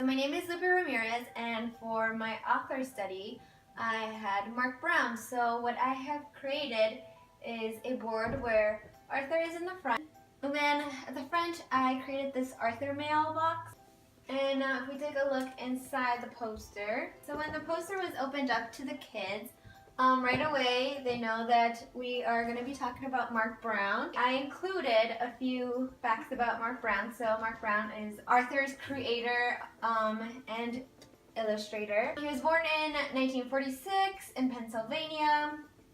My name is Lupe Ramirez, and for my author study, I had Marc Brown. So what I have created is a board where Arthur is in the front, and then at the front I created this Arthur mailbox. And if we take a look inside the poster, so when the poster was opened up to the kids, right away they know that we are going to be talking about Marc Brown. I included a few facts about Marc Brown. So Marc Brown is Arthur's creator and illustrator. He was born in 1946 in Pennsylvania,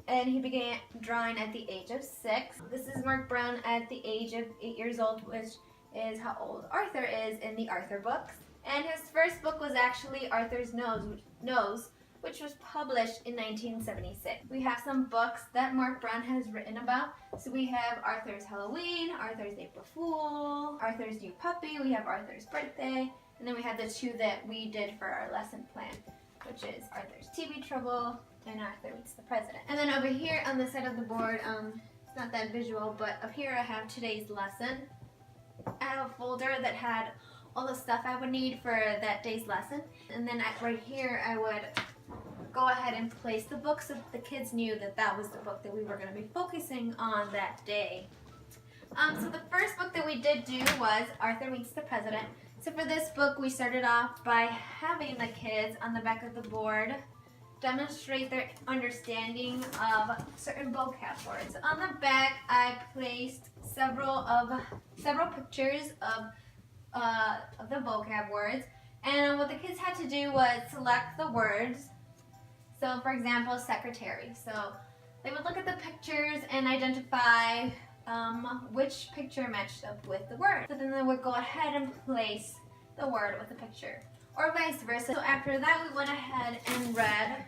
and he began drawing at the age of 6. This is Marc Brown at the age of 8 years old, which is how old Arthur is in the Arthur books. And his first book was actually Arthur's Nose, which was published in 1976. We have some books that Marc Brown has written about. So we have Arthur's Halloween, Arthur's April Fool, Arthur's New Puppy, we have Arthur's Birthday, and then we have the two that we did for our lesson plan, which is Arthur's TV Trouble and Arthur Meets the President. And then over here on the side of the board, it's not that visual, but up here I have today's lesson. I have a folder that had all the stuff I would need for that day's lesson. And then right here I would go ahead and place the book so that the kids knew that that was the book that we were going to be focusing on that day. So the first book that we did do was Arthur Meets the President. So for this book we started off by having the kids on the back of the board demonstrate their understanding of certain vocab words. On the back I placed several pictures of the vocab words, and what the kids had to do was select the words. So for example, secretary. So they would look at the pictures and identify which picture matched up with the word. So then they would go ahead and place the word with the picture, or vice versa. So after that we went ahead and read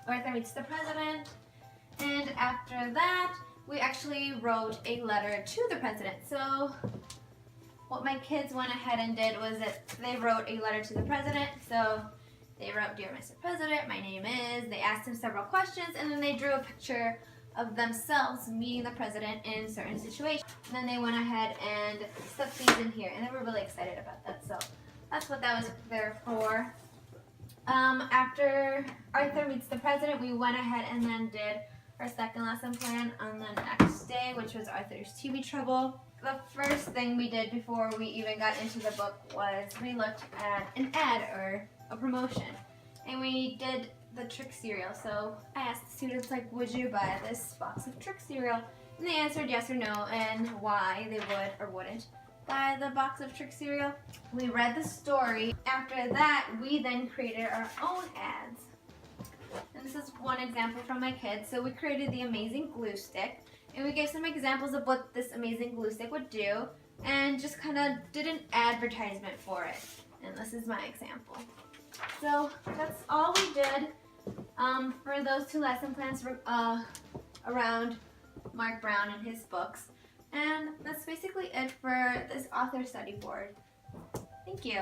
Arthur Meets the President, and after that we actually wrote a letter to the president. So what my kids went ahead and did was that they wrote a letter to the president. So they wrote, "Dear Mr. President, my name is," they asked him several questions, and then they drew a picture of themselves meeting the president in certain situations. And then they went ahead and stuck these in here, and they were really excited about that. So that's what that was there for. After Arthur Meets the President, we went ahead and then did our second lesson plan on the next day, which was Arthur's TV Trouble. The first thing we did before we even got into the book was we looked at an ad or a promotion, and we did the Trick cereal. So I asked the students, like, would you buy this box of Trick cereal? And they answered yes or no, and why they would or wouldn't buy the box of Trick cereal. We read the story. After that, we then created our own ads. And this is one example from my kids. So we created the amazing glue stick, and we gave some examples of what this amazing glue stick would do, and just kind of did an advertisement for it. And this is my example. So that's all we did for those two lesson plans around Marc Brown and his books. And that's basically it for this author study board. Thank you.